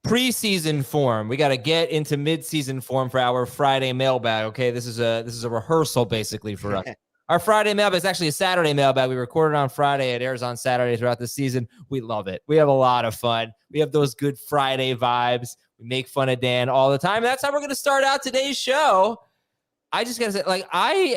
preseason form. We got to get into mid-season form for our Friday mailbag. Okay, this is a rehearsal basically for us. Our Friday mailbag is actually a Saturday mailbag. We recorded on Friday. It airs on Saturday throughout the season. We love it. We have a lot of fun. We have those good Friday vibes. We make fun of Dan all the time. That's how we're going to start out today's show. I just got to say, like, I'm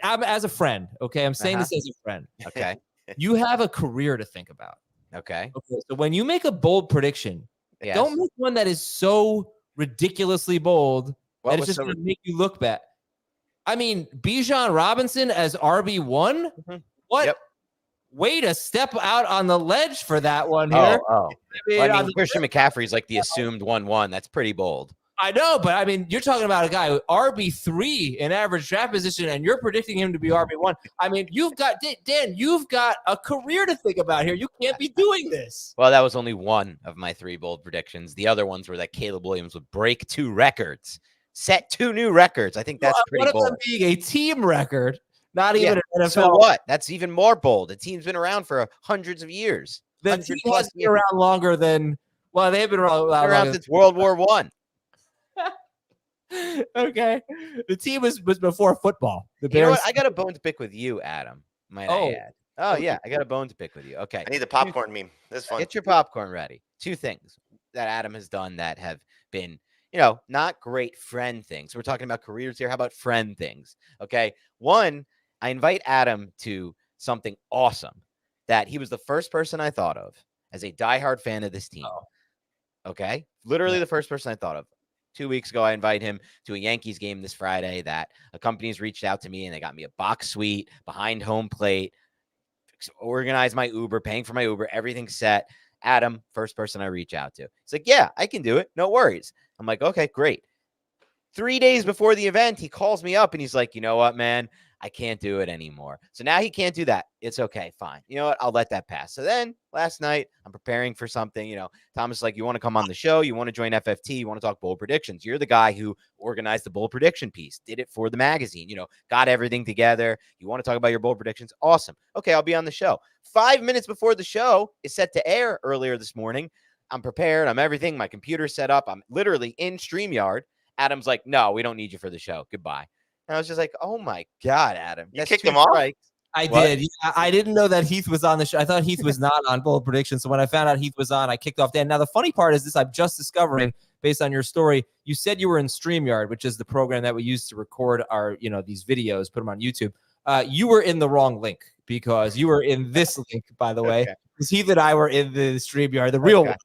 as a friend, okay? I'm saying this as a friend. Okay. You have a career to think about. Okay. So when you make a bold prediction, don't make one that is so ridiculously bold that it's just going to make you look bad. I mean, Bijan Robinson as RB1? Mm-hmm. What? Yep. Way to step out on the ledge for that one here. I mean, Christian McCaffrey's like the assumed 1-1. That's pretty bold. I know, but I mean, you're talking about a guy who RB3 in average draft position, and you're predicting him to be RB1. I mean, you've got a career to think about here. You can't be doing this. Well, that was only one of my 3 bold predictions. The other ones were that Caleb Williams would break 2 records, set 2 new records. I think that's pretty bold. One of them being a team record, not even an NFL. So what? That's even more bold. The team's been around for hundreds of years. The team has been around longer than, well, they've been around since World War I. Okay. The team was before football. You know what? I got a bone to pick with you, Adam. Might I add? Oh, yeah. I got a bone to pick with you. Okay. I need the popcorn meme. This is fun. Get your popcorn ready. 2 things that Adam has done that have been, not great friend things. We're talking about careers here. How about friend things? Okay. 1, I invite Adam to something awesome that he was the first person I thought of as a diehard fan of this team. Okay. Literally the first person I thought of. 2 weeks ago, I invite him to a Yankees game this Friday that a company's reached out to me and they got me a box suite behind home plate, organized my Uber, paying for my Uber, everything's set. Adam, first person I reach out to. He's like, yeah, I can do it. No worries. I'm like, okay, great. 3 days before the event, he calls me up and he's like, you know what, man? I can't do it anymore. So now he can't do that. It's okay. Fine. You know what? I'll let that pass. So then last night I'm preparing for something, Thomas is like, you want to come on the show? You want to join FFT? You want to talk bold predictions? You're the guy who organized the bold prediction piece, did it for the magazine, got everything together. You want to talk about your bold predictions? Awesome. Okay. I'll be on the show. 5 minutes before the show is set to air earlier this morning. I'm prepared. I'm everything. My computer's set up. I'm literally in StreamYard. Adam's like, no, we don't need you for the show. Goodbye. And I was just like, oh, my God, Adam. You kicked him off? I did. I didn't know that Heath was on the show. I thought Heath was not on Bold Predictions. So when I found out Heath was on, I kicked off Dan. Now, the funny part is this. I'm just discovering, based on your story, you said you were in StreamYard, which is the program that we use to record our, these videos, put them on YouTube. You were in the wrong link because you were in this link, by the way. Because Heath and I were in the StreamYard, the real one.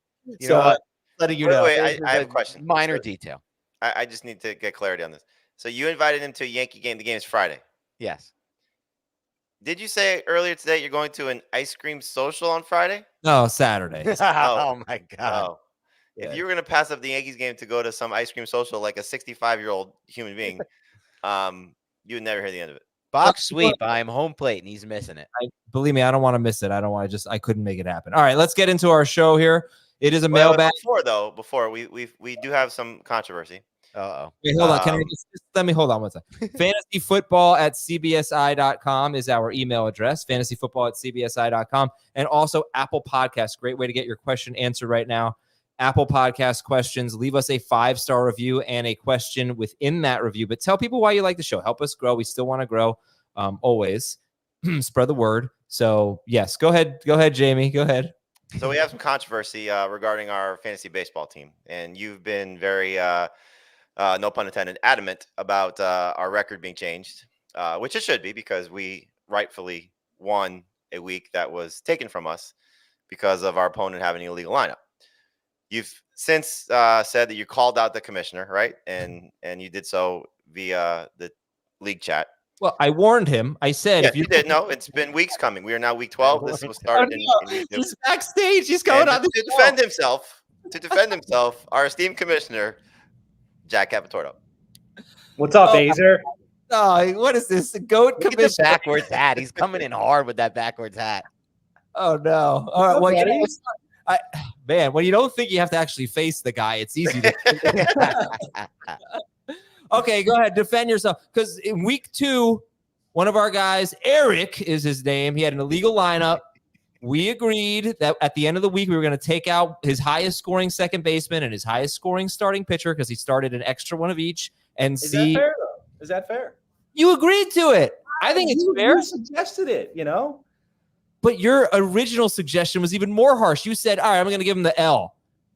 So letting you know. Wait, I have a question. Minor detail. I just need to get clarity on this. So you invited him to a Yankee game. The game is Friday. Yes. Did you say earlier today you're going to an ice cream social on Friday? No, Saturday. Oh, my God. Oh. Yeah. If you were going to pass up the Yankees game to go to some ice cream social like a 65-year-old human being, you would never hear the end of it. Box sweep. I'm home plate, and he's missing it. Believe me, I don't want to miss it. I couldn't make it happen. All right, let's get into our show here. It is a mailbag. Before we do have some controversy. Uh-oh. Wait, hold on. Can I just let me hold on one second. fantasyfootball@cbsi.com is our email address. fantasyfootball@cbsi.com. And also Apple Podcasts. Great way to get your question answered right now. Apple Podcast questions. Leave us a 5-star review and a question within that review. But tell people why you like the show. Help us grow. We still want to grow. Always. Spread the word. So, yes. Go ahead, Jamie. Go ahead. So we have some controversy regarding our fantasy baseball team. And you've been very no pun intended, adamant about our record being changed, which it should be because we rightfully won a week that was taken from us because of our opponent having an illegal lineup. You've since said that you called out the commissioner, right? And you did so via the league chat. Well, I warned him. I said, if you did, no, it's been weeks coming. We are now week 12. This was started in week 2. He's backstage. He's going on to defend himself. To defend himself, our esteemed commissioner, Jack Capitorno. What's up, Azer? Oh, what is this? The GOAT commissioner. Look at the backwards hat. He's coming in hard with that backwards hat. Oh, no. All right. Well, man, when you don't think you have to actually face the guy, it's easy to. Okay, go ahead. Defend yourself. Because in week 2, one of our guys, Eric is his name. He had an illegal lineup. we agreed that at the end of the week, we were going to take out his highest scoring second baseman and his highest scoring starting pitcher because he started an extra one of each and Is see. that fair, though? Is that fair? You agreed to it. I think it's fair. You suggested it, But your original suggestion was even more harsh. You said, all right, I'm going to give him the L.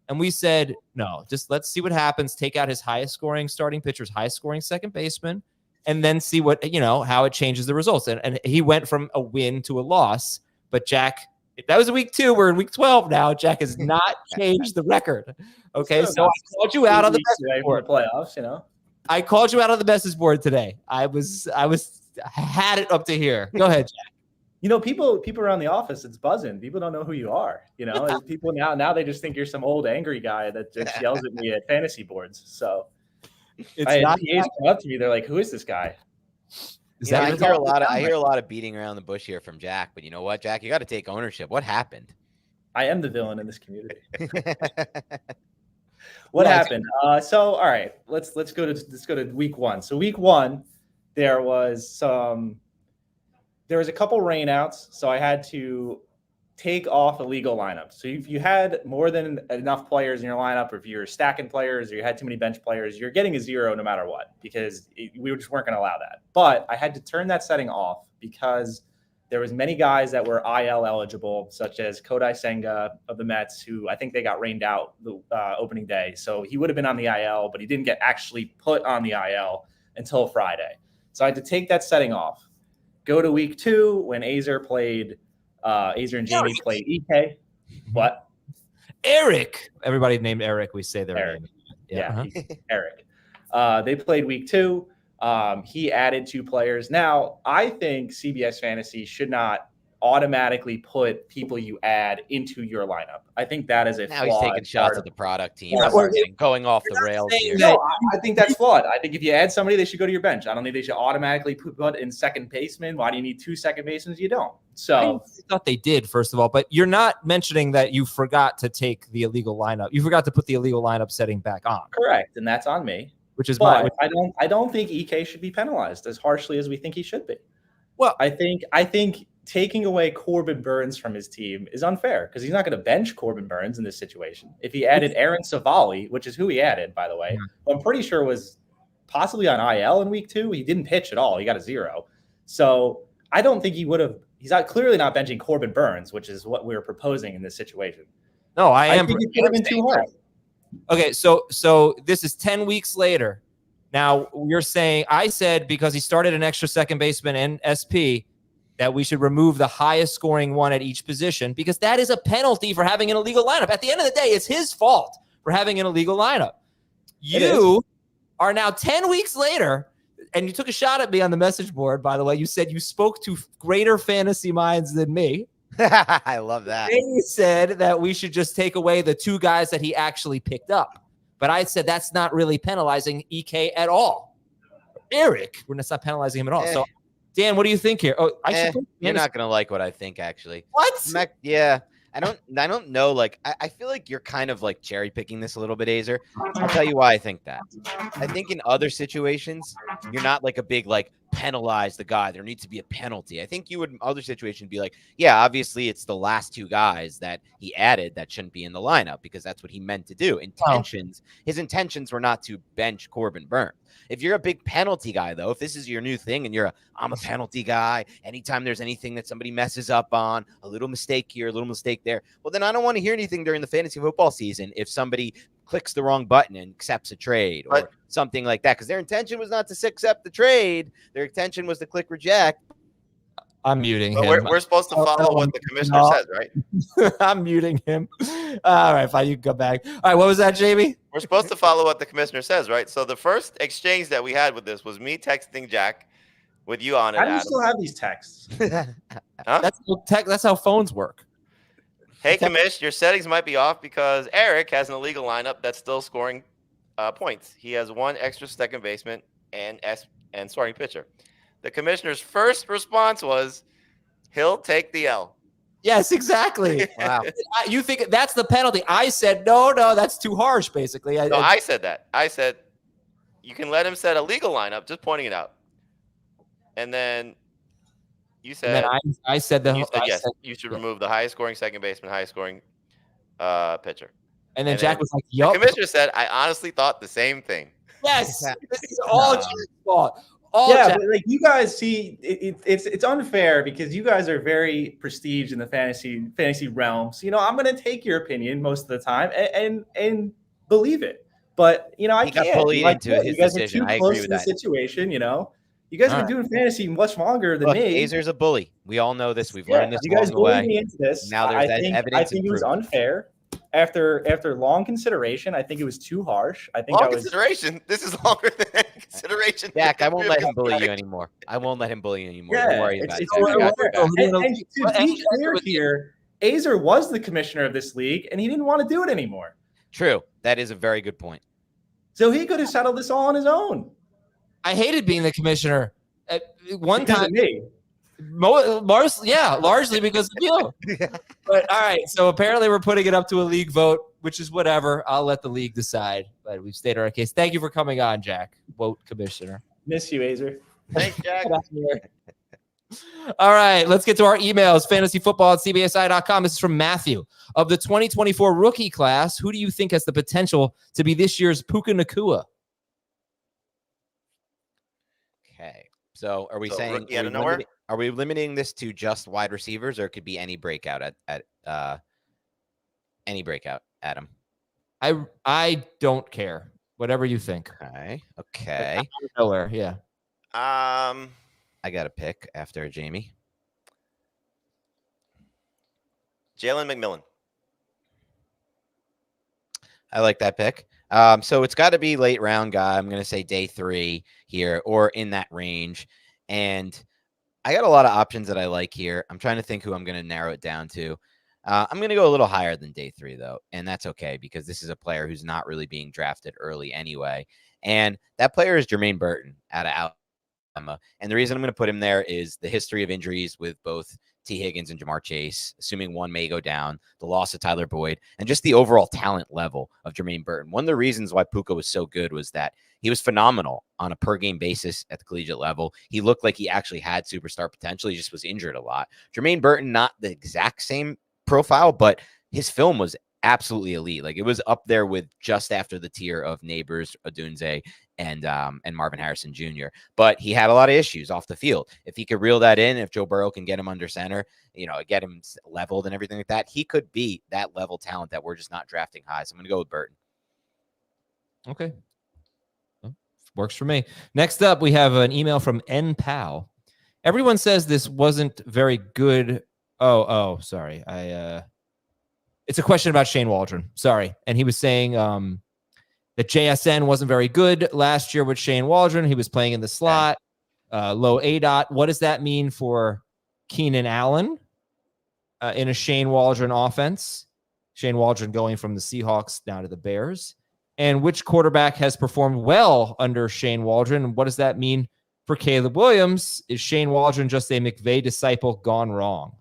And we said, no, just let's see what happens. Take out his highest scoring starting pitcher's highest scoring second baseman and then see what, how it changes the results. And he went from a win to a loss. But Jack, that was week 2. We're in week 12 now. Jack has not changed the record. Okay, so I called you out on the message board. Playoffs, I called you out on the message board today. I had it up to here. Go ahead, Jack. People around the office, it's buzzing. People don't know who you are. People now they just think you're some old angry guy that just yells at me at fantasy boards. So it's not PAs come up to me. They're like, "Who is this guy?" I hear a lot of beating around the bush here from Jack. But you know what, Jack? You got to take ownership. What happened? I am the villain in this community. What happened? So all right, let's go to week 1. So week 1, there was a couple rainouts, so I had to take off illegal lineups. So if you had more than enough players in your lineup, or if you're stacking players, or you had too many bench players, you're getting a 0 no matter what, because we just weren't going to allow that. But I had to turn that setting off because there was many guys that were IL eligible, such as Kodai Senga of the Mets, who I think they got rained out the opening day. So he would have been on the IL, but he didn't get actually put on the IL until Friday. So I had to take that setting off. Go to week 2 when Azer and Jamie played EK. What? Eric. Everybody named Eric. We say their Eric. name. Yeah. Eric. They played week 2. He added 2 players. Now, I think CBS Fantasy should not automatically put people you add into your lineup. I think that is a now flaw. He's taking shots at the product team. Going off the rails here. No, I think that's flawed. I think if you add somebody, they should go to your bench. I don't think they should automatically put in second baseman. Why do you need 2 second basemen? You don't. So I thought they did, first of all, but you're not mentioning that you forgot to take the illegal lineup. You forgot to put the illegal lineup setting back on. Correct, and that's on me. Which is but I don't think EK should be penalized as harshly as we think he should be. Well, I think taking away Corbin Burns from his team is unfair because he's not going to bench Corbin Burns in this situation. If he added Aaron Savali, which is who he added, by the way, who I'm pretty sure was possibly on IL in week 2, he didn't pitch at all. He got a 0. So I don't think he would have. He's clearly not benching Corbin Burns, which is what we were proposing in this situation. No, I am. think it could have been too hard. Okay, so this is 10 weeks later. Now you're saying I said because he started an extra second baseman and SP that we should remove the highest scoring one at each position because that is a penalty for having an illegal lineup. At the end of the day, it's his fault for having an illegal lineup. You are now 10 weeks later, and you took a shot at me on the message board, by the way. You said you spoke to greater fantasy minds than me. I love that. They said that we should just take away the 2 guys that he actually picked up. But I said that's not really penalizing EK at all. Eric, we're not penalizing him at all. So, Dan, what do you think here? Oh, you're not going to like what I think, actually. What? Yeah. I don't know. Like, I feel like you're kind of like cherry picking this a little bit, Azer. I'll tell you why I think that. I think in other situations, you're not like a big, like, penalize the guy. There needs to be a penalty. I think you would, in other situations, be like, yeah, obviously it's the last 2 guys that he added that shouldn't be in the lineup because that's what he meant to do. His intentions were not to bench Corbin Burns. If you're a big penalty guy, though, if this is your new thing and I'm a penalty guy, anytime there's anything that somebody messes up on, a little mistake here, a little mistake there, well, then I don't want to hear anything during the fantasy football season if somebody clicks the wrong button and accepts a trade or something like that, because their intention was not to accept the trade. Their intention was to click reject. I'm muting him. We're supposed to follow what the commissioner says, right? I'm muting him. All right, fine. You can go back. All right, what was that, Jamie? We're supposed to follow what the commissioner says, right? So the first exchange that we had with this was me texting Jack with you on it. How do you still have these texts? Huh? That's how phones work. Hey, Commish, your settings might be off because Eric has an illegal lineup that's still scoring points. He has 1 extra second baseman and starting pitcher. The commissioner's first response was, he'll take the L. Yes, exactly. Wow. You think that's the penalty? I said, no, that's too harsh, basically. I said that. I said, you can let him set a legal lineup, just pointing it out. And then You And then said I said you said yes. You should yeah. remove the highest scoring second baseman, highest scoring pitcher. And then And Jack then was like, the yup. commissioner said, I honestly thought the same thing. Yes. This is all Jack's fault. Yeah, but like you guys see, it's unfair because you guys are very prestige in the fantasy realms. You know, I'm going to take your opinion most of the time and believe it. But you know, I He got can't. bullied Like, into his you guys are decision. too I close agree to with the that. situation. You know, you guys have been doing fantasy much longer than Look, me. Azer's a bully. We all know this. We've Yeah, learned this you guys along the bullied way. me into this. Now there's I evidence think and it was proof. unfair. After long consideration, I think it was too harsh. I think Long I was. consideration. This is longer than any consideration. Jack, I won't let him bully you anymore. I won't let him bully you anymore. Don't Yeah, worry about it. it's Jack. I got your back. And to be clear here, Azer was the commissioner of this league, and he didn't want to do it anymore. True. That is a very good point. So he could have settled this all on his own. I hated being the commissioner. At one Because time, of me. largely because of you. But all right, so apparently we're putting it up to a league vote, which is whatever. I'll let the league decide. But we've stated our case. Thank you for coming on, Jack. Vote commissioner. Miss you, Azer. Thanks, Jack. All right, let's get to our emails. Fantasyfootball@cbsi.com. This is from Matthew. Of the 2024 rookie class, who do you think has the potential to be this year's Puka Nacua? Okay. So are we saying rookie out of nowhere? Are we limiting this to just wide receivers, or it could be any breakout at any breakout, Adam? I don't care. Whatever you think. Okay. Nowhere, yeah. I got a pick after Jamie. Jalen McMillan. I like that pick. So it's got to be late round guy. I'm going to say day 3 here or in that range. And I got a lot of options that I like here. I'm trying to think who I'm going to narrow it down to. I'm going to go a little higher than day 3, though. And that's okay because this is a player who's not really being drafted early anyway. And that player is Jermaine Burton out of Alabama. And the reason I'm going to put him there is the history of injuries with both T. Higgins and Jamar Chase, assuming one may go down, the loss of Tyler Boyd, and just the overall talent level of Jermaine Burton. One of the reasons why Puka was so good was that he was phenomenal on a per-game basis at the collegiate level. He looked like he actually had superstar potential. He just was injured a lot. Jermaine Burton, not the exact same profile, but his film was absolutely elite. Like it was up there with just after the tier of Neighbors, Odunze, and Marvin Harrison Jr. But he had a lot of issues off the field. If he could reel that in, if Joe Burrow can get him under center, get him leveled and everything like that, he could be that level talent that we're just not drafting high. So I'm going to go with Burton. Okay. Well, works for me. Next up, we have an email from N. Powell. Everyone says this wasn't very good. Oh, sorry. It's a question about Shane Waldron. Sorry. And he was saying that JSN wasn't very good last year with Shane Waldron. He was playing in the slot, low ADOT. What does that mean for Keenan Allen in a Shane Waldron offense? Shane Waldron going from the Seahawks down to the Bears. And which quarterback has performed well under Shane Waldron? And what does that mean for Caleb Williams? Is Shane Waldron just a McVay disciple gone wrong?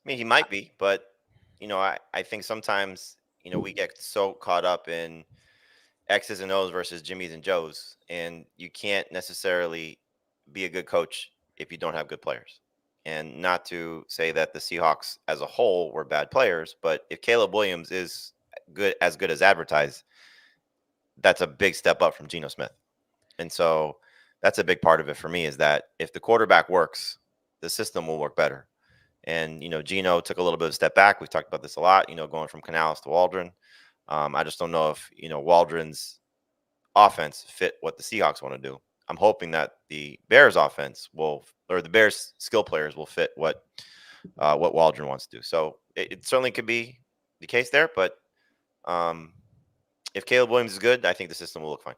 I mean, he might be, but, I think sometimes, we get so caught up in X's and O's versus Jimmy's and Joe's, and you can't necessarily be a good coach if you don't have good players. And not to say that the Seahawks as a whole were bad players, but if Caleb Williams is good as advertised, that's a big step up from Geno Smith. And so that's a big part of it for me, is that if the quarterback works, the system will work better. And, Geno took a little bit of a step back. We've talked about this a lot, going from Canales to Waldron. I just don't know if, Waldron's offense fit what the Seahawks want to do. I'm hoping that the Bears offense or the Bears skill players will fit what Waldron wants to do. So it certainly could be the case there. But if Caleb Williams is good, I think the system will look fine.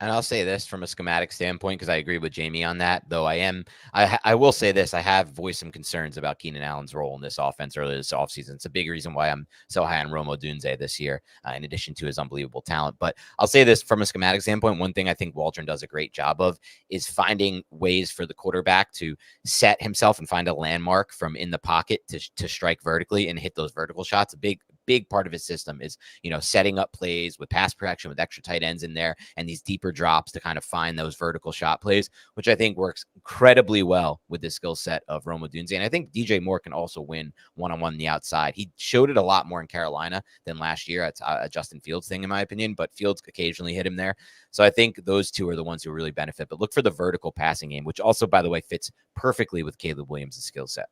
And I'll say this from a schematic standpoint, because I agree with Jamie on that, though I will say this. I have voiced some concerns about Keenan Allen's role in this offense earlier this offseason. It's a big reason why I'm so high on Rome Odunze this year, in addition to his unbelievable talent. But I'll say this from a schematic standpoint. One thing I think Waldron does a great job of is finding ways for the quarterback to set himself and find a landmark from in the pocket to strike vertically and hit those vertical shots. A big big part of his system is, setting up plays with pass protection, with extra tight ends in there, and these deeper drops to kind of find those vertical shot plays, which I think works incredibly well with the skill set of Rome Odunze. And I think DJ Moore can also win one-on-one on the outside. He showed it a lot more in Carolina than last year. It's a Justin Fields thing, in my opinion, but Fields occasionally hit him there. So I think those two are the ones who really benefit. But look for the vertical passing game, which also, by the way, fits perfectly with Caleb Williams' skill set.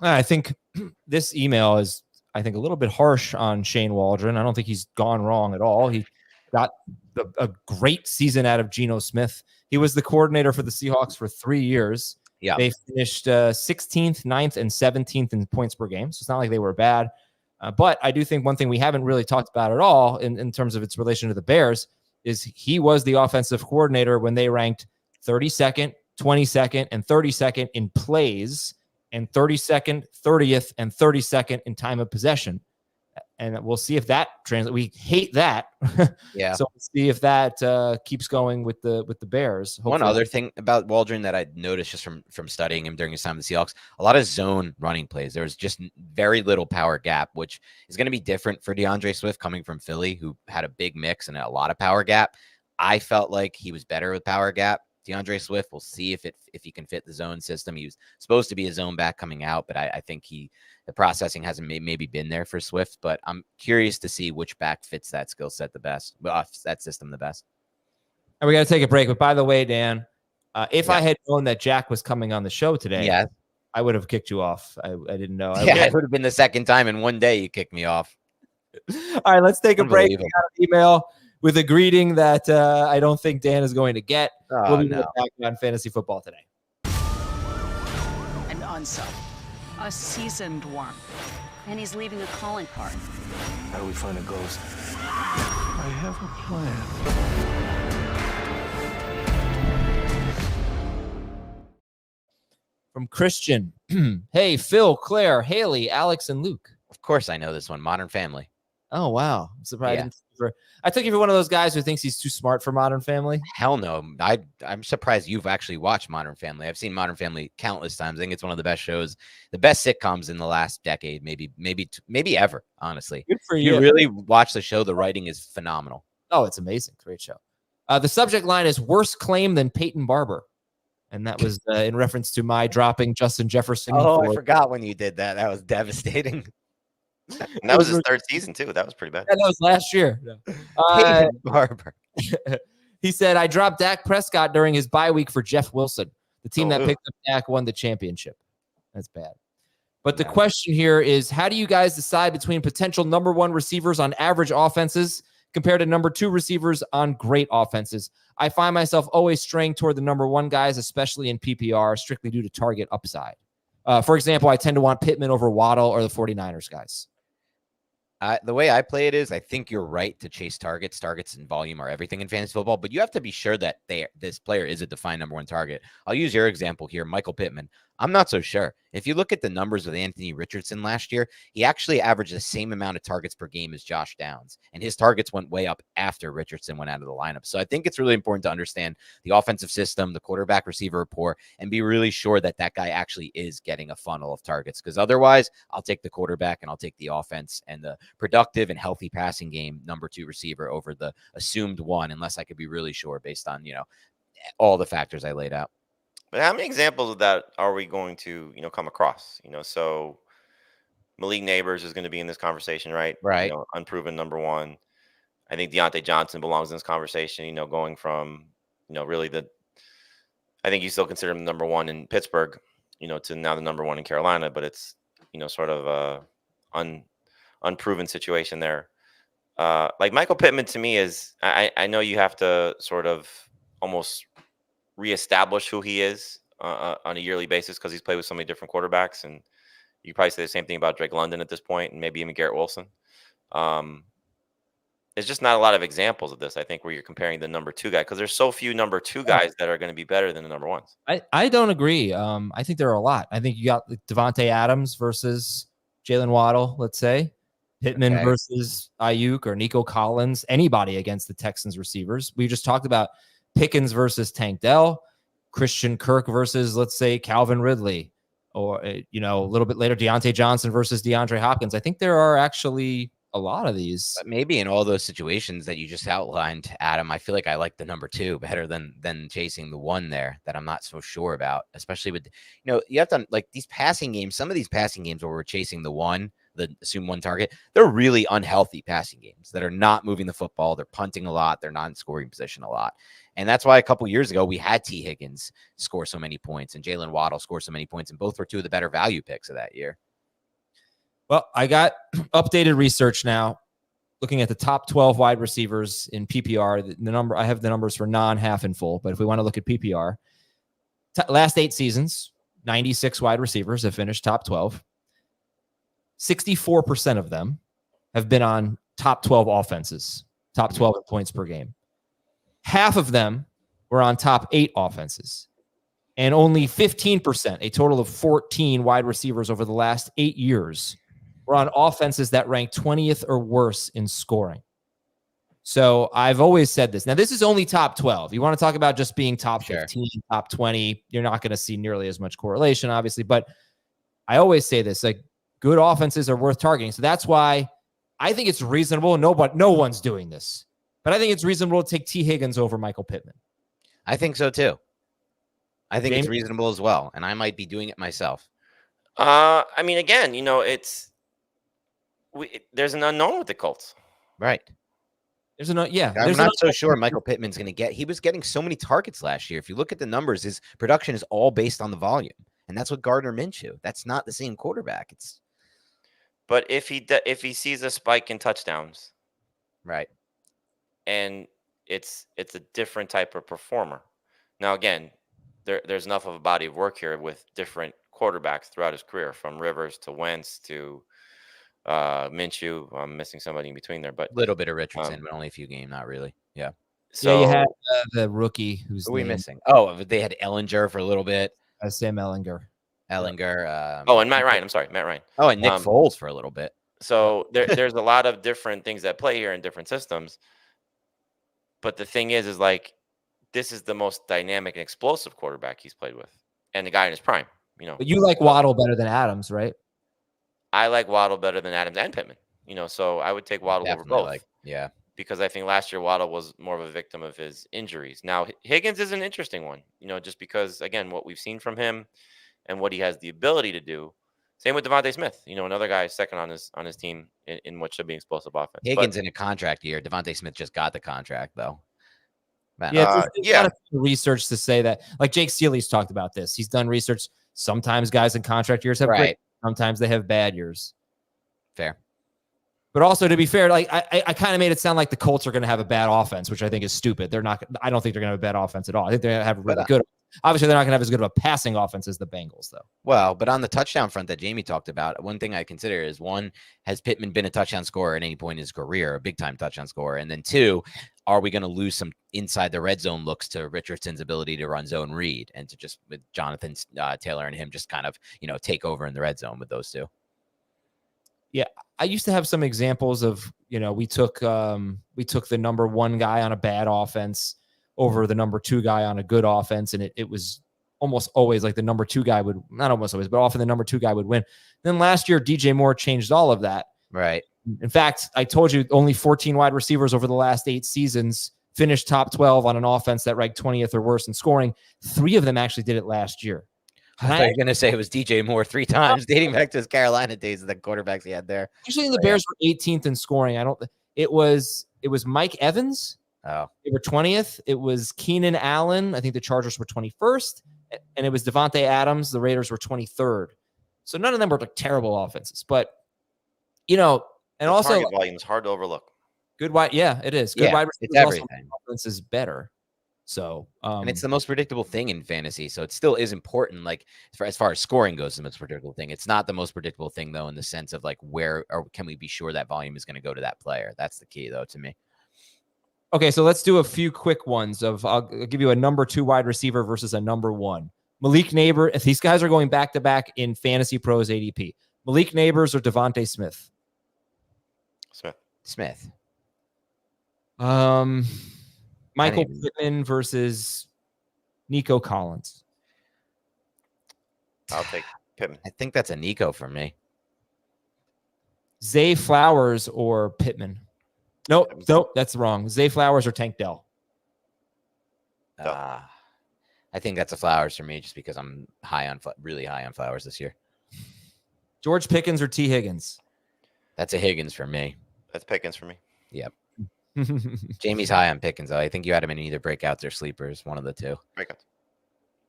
I think this email is, a little bit harsh on Shane Waldron. I don't think he's gone wrong at all. He got a great season out of Geno Smith. He was the coordinator for the Seahawks for 3 years. Yeah. They finished 16th, 9th, and 17th in points per game. So it's not like they were bad. But I do think one thing we haven't really talked about at all in terms of its relation to the Bears is he was the offensive coordinator when they ranked 32nd, 22nd, and 32nd in plays, and 32nd, 30th, and 32nd in time of possession. And we'll see if that translates. We hate that. Yeah. So we'll see if that keeps going with the Bears. Hopefully. One other thing about Waldron that I noticed just from studying him during his time with the Seahawks, a lot of zone running plays. There was just very little power gap, which is going to be different for DeAndre Swift coming from Philly, who had a big mix and a lot of power gap. I felt like he was better with power gap. DeAndre Swift, we'll see if he can fit the zone system. He was supposed to be a zone back coming out, but I think the processing hasn't maybe been there for Swift. But I'm curious to see which back fits that skill set the best, that system the best. And we got to take a break. But by the way, Dan, if I had known that Jack was coming on the show today, I would have kicked you off. I didn't know. It would have been the second time in one day you kicked me off. All right, let's take a break. We got an email with a greeting that I don't think Dan is going to get. We'll be back on Fantasy Football Today. An unsub, a seasoned one, and he's leaving a calling card. How do we find a ghost? I have a plan. From Christian. Hey, Phil, Claire, Haley, Alex, and Luke. Of course I know this one, Modern Family. Oh, wow. I'm surprised. Yeah. I took you for one of those guys who thinks he's too smart for Modern Family. Hell no. I'm surprised you've actually watched Modern Family. I've seen Modern Family countless times. I think it's one of the best shows, the best sitcoms in the last decade, maybe ever, honestly. Good for you. You really watch the show. The writing is phenomenal. Oh, it's amazing. Great show. The subject line is worse claim than Peyton Barber. And that was in reference to my dropping Justin Jefferson. Oh, I forgot when you did that. That was devastating. And that was his third season, too. That was pretty bad. Yeah, that was last year. Barber. He said, I dropped Dak Prescott during his bye week for Jeff Wilson. The team that picked up Dak won the championship. That's bad. But the question here is, how do you guys decide between potential number one receivers on average offenses compared to number two receivers on great offenses? I find myself always straying toward the number one guys, especially in PPR, strictly due to target upside. For example, I tend to want Pittman over Waddle or the 49ers guys. The way I play it is, I think you're right to chase targets. Targets and volume are everything in fantasy football, but you have to be sure that this player is a defined number one target. I'll use your example here, Michael Pittman. I'm not so sure. If you look at the numbers with Anthony Richardson last year, he actually averaged the same amount of targets per game as Josh Downs, and his targets went way up after Richardson went out of the lineup. So I think it's really important to understand the offensive system, the quarterback receiver rapport, and be really sure that that guy actually is getting a funnel of targets, because otherwise I'll take the quarterback and I'll take the offense and the productive and healthy passing game number two receiver over the assumed one, unless I could be really sure based on, all the factors I laid out. But how many examples of that are we going to, come across? So Malik Neighbors is going to be in this conversation, right? Right. Unproven number one. I think Deontay Johnson belongs in this conversation, going from, really I think you still consider him number one in Pittsburgh, to now the number one in Carolina, but it's, sort of a unproven situation there. Like Michael Pittman to me is, I know you have to sort of almost reestablish who he is on a yearly basis because he's played with so many different quarterbacks, and you probably say the same thing about Drake London at this point, and maybe even Garrett Wilson. There's just not a lot of examples of this, I think, where you're comparing the number two guy, because there's so few number two guys that are going to be better than the number ones. I don't agree. I think there are a lot. I think you got Devontae Adams versus Jalen Waddle, let's say. Pittman versus Ayuk or Nico Collins, anybody against the Texans receivers. We just talked about Pickens versus Tank Dell, Christian Kirk versus, let's say, Calvin Ridley, or a little bit later, Deontay Johnson versus DeAndre Hopkins. I think there are actually a lot of these. But maybe in all those situations that you just outlined, Adam, I feel like I like the number 2 better than chasing the 1 there that I'm not so sure about, especially with, you have to like these passing games. Some of these passing games where we're chasing the 1, the assume 1 target, they're really unhealthy passing games that are not moving the football. They're punting a lot. They're not in scoring position a lot. And that's why a couple years ago we had T. Higgins score so many points and Jalen Waddle score so many points, and both were 2 of the better value picks of that year. Well, I got updated research now, looking at the top 12 wide receivers in PPR. The number I have the numbers for non-half and full, but if we want to look at PPR, last 8 seasons, 96 wide receivers have finished top 12. 64% of them have been on top 12 offenses, top 12 points per game. Half of them were on top 8 offenses, and only 15%, a total of 14 wide receivers over the last 8 years, were on offenses that rank 20th or worse in scoring. So I've always said this. Now, this is only top 12. You want to talk about just being top 15, top 20, you're not going to see nearly as much correlation, obviously. But I always say this, like, good offenses are worth targeting. So that's why I think it's reasonable. No one's doing this. But I think it's reasonable to take T. Higgins over Michael Pittman. I think so, too. I think James? it's reasonable as well, and I might be doing it myself. I mean, again, there's an unknown with the Colts. Right. There's I'm not so sure Michael Pittman's going to get. He was getting so many targets last year. If you look at the numbers, his production is all based on the volume, and that's what Gardner Minshew. That's not the same quarterback. But if he sees a spike in touchdowns, right, and it's a different type of performer. Now, again, there's enough of a body of work here with different quarterbacks throughout his career, from Rivers to Wentz to Minshew. I'm missing somebody in between there, but a little bit of Richardson, but only a few games, not really. Yeah. So you had the rookie who's who are we missing? Oh, they had Ellinger for a little bit. Sam Ellinger. And Matt Ryan. I'm sorry, Matt Ryan. Oh, and Nick Foles for a little bit. So there's a lot of different things that play here in different systems. But the thing is like, this is the most dynamic and explosive quarterback he's played with, and the guy in his prime. But you like Waddle better than Adams, right? I like Waddle better than Adams and Pittman. So I would take Waddle over both. Because I think last year Waddle was more of a victim of his injuries. Now Higgins is an interesting one. Just because, again, what we've seen from him and what he has the ability to do. Same with Devontae Smith. Another guy second on his team in what should be explosive offense. Higgins in a contract year. Devontae Smith just got the contract though. Man. Yeah, it's a lot of research to say that. Like Jake Seeley's talked about this. He's done research. Sometimes guys in contract years have great. Sometimes they have bad years. Fair. But also, to be fair, like I kind of made it sound like the Colts are going to have a bad offense, which I think is stupid. They're not. I don't think they're going to have a bad offense at all. I think they're going to have a really good. Obviously, they're not going to have as good of a passing offense as the Bengals, though. Well, but on the touchdown front that Jamie talked about, one thing I consider is, one, has Pittman been a touchdown scorer at any point in his career, a big-time touchdown scorer? And then two, are we going to lose some inside the red zone looks to Richardson's ability to run zone read and to just, with Jonathan Taylor and him, just kind of, take over in the red zone with those two? Yeah, I used to have some examples of, we took the number one guy on a bad offense over the number two guy on a good offense. And it was almost always like the number two guy would, not almost always, but often the number two guy would win. Then last year, DJ Moore changed all of that. Right. In fact, I told you only 14 wide receivers over the last 8 seasons finished top 12 on an offense that ranked 20th or worse in scoring. 3 of them actually did it last year. I thought you were going to say it was DJ Moore 3 times, dating back to his Carolina days of the quarterbacks he had there. Usually the Bears were 18th in scoring. It was Mike Evans. Oh, they were 20th. It was Keenan Allen. I think the Chargers were 21st. And it was Devontae Adams. The Raiders were 23rd. So none of them were like terrible offenses. But, and the also target volume is hard to overlook. Good wide. Yeah, it is. Good wide receivers. It's everything. Offense is better. So, and it's the most predictable thing in fantasy. So it still is important. Like as far as scoring goes, the most predictable thing. It's not the most predictable thing though, in the sense of like where or can we be sure that volume is going to go to that player? That's the key though to me. Okay, so let's do a few quick ones I'll give you a number 2 wide receiver versus a number 1. Malik Neighbor. If these guys are going back to back in Fantasy Pros ADP, Malik Neighbors or Devontae Smith? Smith. Michael Pittman versus Nico Collins. I'll take Pittman. I think that's a Nico for me. Zay Flowers or Pittman? Nope, that's wrong. Zay Flowers or Tank Dell? I think that's a Flowers for me, just because I'm really high on Flowers this year. George Pickens or T. Higgins? That's a Higgins for me. That's Pickens for me. Yep. Jamie's high on Pickens, though. I think you had him in either breakouts or sleepers, one of the two. Breakouts.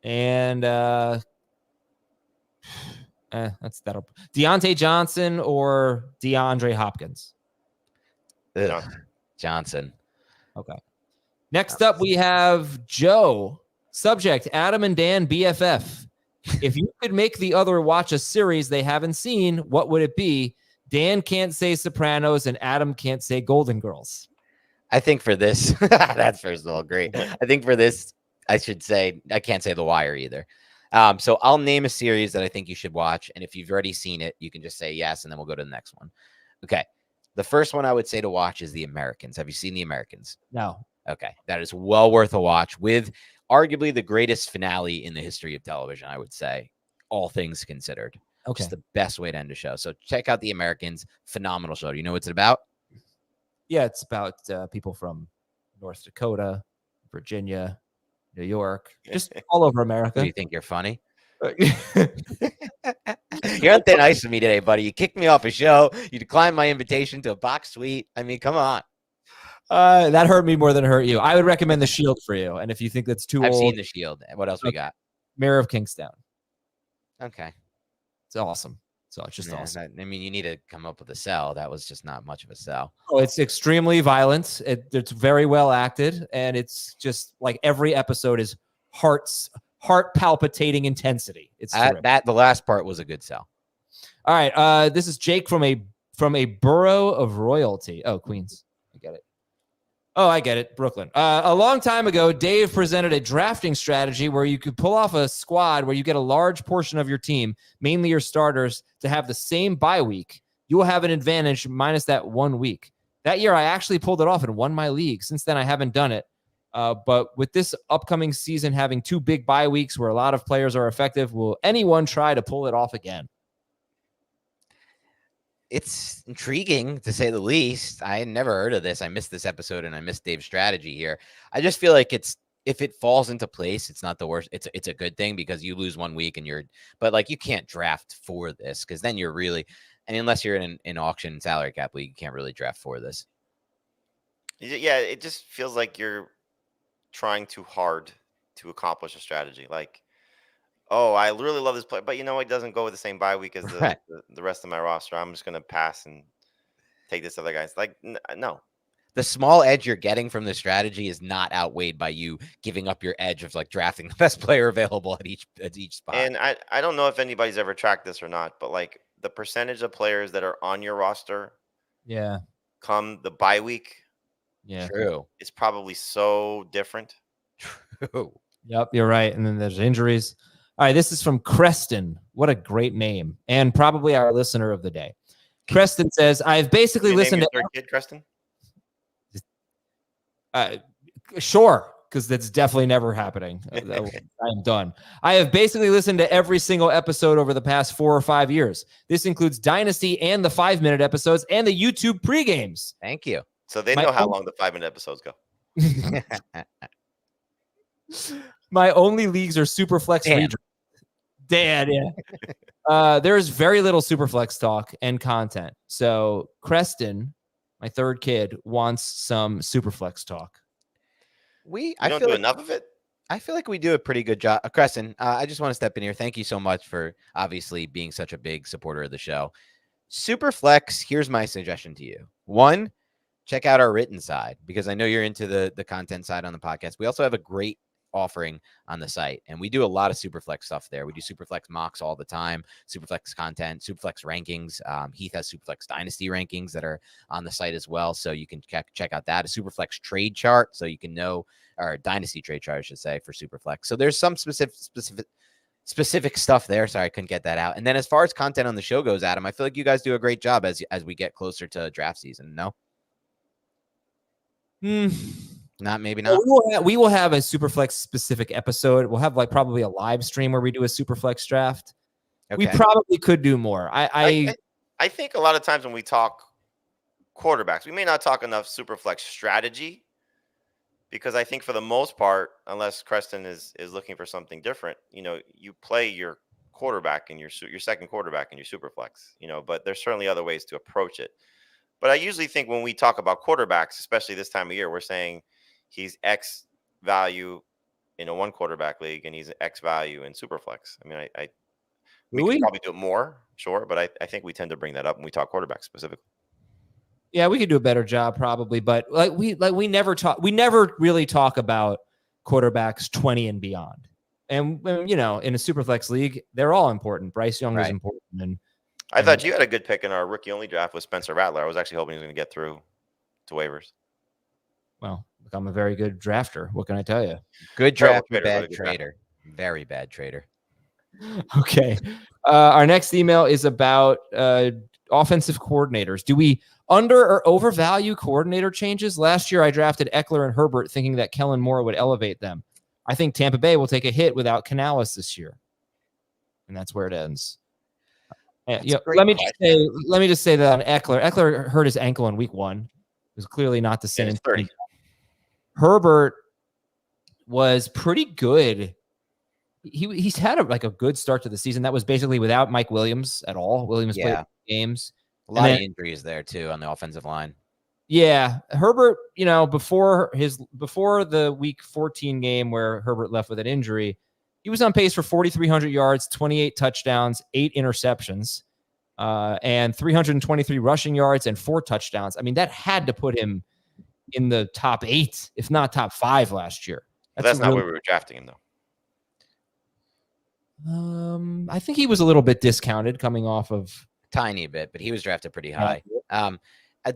And that'll Deontay Johnson or DeAndre Hopkins? Ugh. Johnson. Okay. Next up, we have Joe. Subject: Adam and Dan BFF. If you could make the other watch a series they haven't seen, what would it be? Dan can't say Sopranos and Adam can't say Golden Girls. I think for this, that's first of all great. I think for this, I should say I can't say The Wire either. So I'll name a series that I think you should watch, and if you've already seen it, you can just say yes, and then we'll go to the next one. Okay. The first one I would say to watch is The Americans. Have you seen The Americans? No. Okay. That is well worth a watch, with arguably the greatest finale in the history of television, I would say, all things considered. Okay. Just the best way to end a show. So check out The Americans. Phenomenal show. Do you know what it's about? Yeah, it's about people from North Dakota, Virginia, New York, just all over America. Do you think you're funny? You're not that nice to me today, buddy. You kicked me off a show. You declined my invitation to a box suite. I mean, come on. That hurt me more than it hurt you. I would recommend The Shield for you. And if you think that's too I've old, seen The Shield. What else we got? Mayor of Kingstown. Okay. It's awesome. So it's just awesome. I mean, you need to come up with a sell. That was just not much of a sell. Oh, it's extremely violent. It's very well acted, and it's just like every episode is heart palpitating intensity. It's the last part was a good sell. All right. This is Jake from a borough of royalty. Oh, Queens. I get it. Oh, I get it. Brooklyn. A long time ago, Dave presented a drafting strategy where you could pull off a squad where you get a large portion of your team, mainly your starters, to have the same bye week. You will have an advantage minus that 1 week. That year, I actually pulled it off and won my league. Since then, I haven't done it. But with this upcoming season having 2 big bye weeks where a lot of players are effective, will anyone try to pull it off again? It's intriguing, to say the least. I had never heard of this. I missed this episode, and I missed Dave's strategy here. I just feel like if it falls into place, it's not the worst. It's a good thing, because you lose 1 week but like, you can't draft for this, because then you're really, and unless you're in an auction salary cap league, you can't really draft for this. Yeah, it just feels like you're trying too hard to accomplish a strategy. Like, oh, I really love this player, but it doesn't go with the same bye week as the rest of my roster. I'm just going to pass and take this other guy's. Like, no. The small edge you're getting from the strategy is not outweighed by you giving up your edge of like drafting the best player available at each spot. And I don't know if anybody's ever tracked this or not, but like the percentage of players that are on your roster, come the bye week, True, it's probably so different. True. Yep, you're right. And then there's injuries. All right, this is from Creston. What a great name, and probably our listener of the day. Creston says, "I've basically listened to." Third kid, Creston? Sure, because that's definitely never happening. I'm done. I have basically listened to every single episode over the past 4 or 5 years. This includes Dynasty and the 5-minute episodes and the YouTube pre-games. Thank you. So they know how long the 5-minute episodes go. My only leagues are Superflex redraft. Dad, yeah. There's very little Superflex talk and content. So Creston, my third kid, wants some Superflex talk. I don't do enough of it. I feel like we do a pretty good job. Creston, I just want to step in here. Thank you so much for obviously being such a big supporter of the show. Superflex, here's my suggestion to you. 1, check out our written side, because I know you're into the content side on the podcast. We also have a great offering on the site, and we do a lot of Superflex stuff there. We do Superflex mocks all the time, Superflex content, Superflex rankings. Heath has Superflex Dynasty rankings that are on the site as well, so you can check out that. A Superflex trade chart, so you can know, or Dynasty trade chart, I should say, for Superflex. So there's some specific stuff there. Sorry, I couldn't get that out. And then as far as content on the show goes, Adam, I feel like you guys do a great job as we get closer to draft season. No? Not maybe not. We will have a Superflex specific episode. We'll have like probably a live stream where we do a Superflex draft. We Okay. probably could do more. I think a lot of times when we talk quarterbacks, we may not talk enough Superflex strategy, because I think for the most part, unless Creston is looking for something different, you play your quarterback and your second quarterback in your Superflex, but there's certainly other ways to approach it. But I usually think when we talk about quarterbacks, especially this time of year, we're saying he's X value in a one quarterback league and he's X value in Superflex. I mean, we could probably do it more, sure, but I think we tend to bring that up when we talk quarterback specifically. Yeah, we could do a better job probably, but we never really talk about quarterbacks 20 and beyond. And in a Superflex league, they're all important. Bryce Young is important, and I thought you had a good pick in our rookie only draft with Spencer Rattler. I was actually hoping he was going to get through to waivers. Well, I'm a very good drafter. What can I tell you? Good draft, bad trader. Very bad trader. Okay. Our next email is about offensive coordinators. Do we under or overvalue coordinator changes? Last year, I drafted Eckler and Herbert thinking that Kellen Moore would elevate them. I think Tampa Bay will take a hit without Canales this year. And that's where it ends. Let me just say that on Eckler. Eckler hurt his ankle in week 1. It was clearly not the same. 30. Herbert was pretty good. He's had a good start to the season. That was basically without Mike Williams at all. Williams played games. A lot of injuries there too on the offensive line. Yeah, Herbert, before the week 14 game where Herbert left with an injury, he was on pace for 4,300 yards, 28 touchdowns, 8 interceptions, and 323 rushing yards and 4 touchdowns. I mean, that had to put him in the top 8, if not top 5 last year. That's not where we were drafting him, though. I think he was a little bit discounted coming off of tiny bit, but he was drafted pretty high.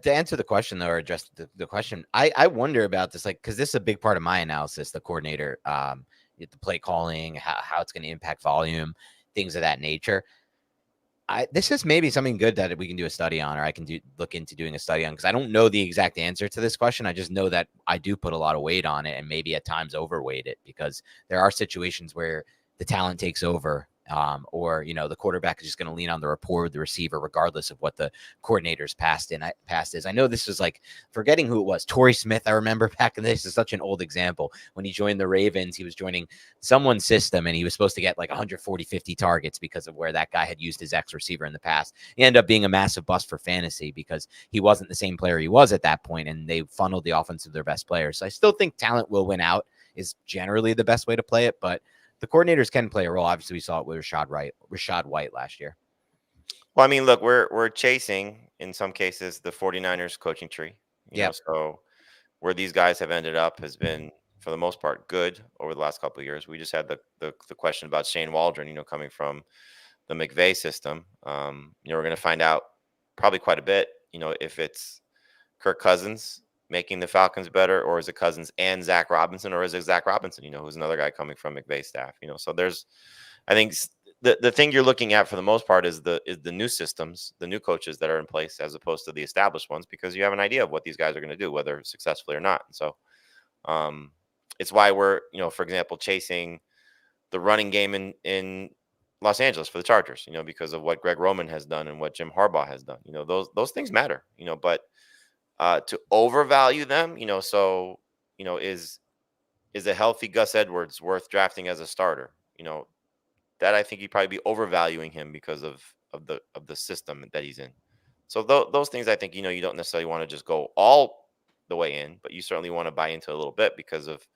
To answer the question though, or address the question, I wonder about this, because this is a big part of my analysis, the coordinator, the play calling, how it's going to impact volume, things of that nature. This is maybe something good that we can do a study on, or I can look into doing a study on, because I don't know the exact answer to this question. I just know that I do put a lot of weight on it, and maybe at times overweight it, because there are situations where the talent takes over, or the quarterback is just going to lean on the rapport with the receiver regardless of what the coordinator's past is. I know this was forgetting who it was. Torrey Smith, I remember back in this is such an old example. When he joined the Ravens, he was joining someone's system and he was supposed to get 140, 50 targets because of where that guy had used his ex receiver in the past. He ended up being a massive bust for fantasy because he wasn't the same player he was at that point, and they funneled the offense of their best players. So I still think talent will win out is generally the best way to play it, but the coordinators can play a role. Obviously, we saw it with Rashad White last year. Well, I mean, look, we're chasing, in some cases, the 49ers coaching tree. So where these guys have ended up has been, for the most part, good over the last couple of years. We just had the question about Shane Waldron, coming from the McVay system. We're going to find out probably quite a bit, if it's Kirk Cousins making the Falcons better, or is it Cousins and Zach Robinson, or is it Zach Robinson, who's another guy coming from McVay staff, so I think the thing you're looking at for the most part is the new systems, the new coaches that are in place, as opposed to the established ones, because you have an idea of what these guys are going to do, whether successfully or not. And so it's why we're, for example, chasing the running game in Los Angeles for the Chargers, because of what Greg Roman has done and what Jim Harbaugh has done. Those things matter, but to overvalue them, is a healthy Gus Edwards worth drafting as a starter? That I think you'd probably be overvaluing him because of the system that he's in. So those things, I think, you don't necessarily want to just go all the way in, but you certainly want to buy into a little bit because of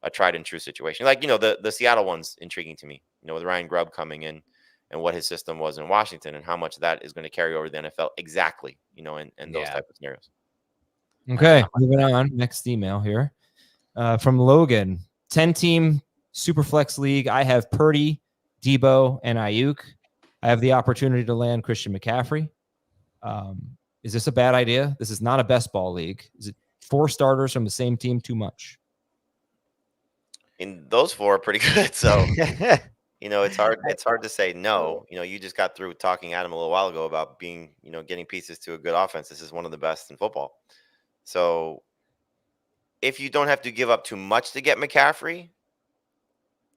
a tried and true situation. The Seattle one's intriguing to me, with Ryan Grubb coming in and what his system was in Washington and how much that is going to carry over the NFL exactly, in those type of scenarios. Okay, moving on. Next email here from Logan. 10-team Superflex League. I have Purdy, Debo, and Ayuk. I have the opportunity to land Christian McCaffrey. Is this a bad idea? This is not a best ball league. Is it 4 starters from the same team too much? And those 4 are pretty good. So, it's hard to say no. You just got through talking Adam a little while ago about being, getting pieces to a good offense. This is one of the best in football. So if you don't have to give up too much to get McCaffrey,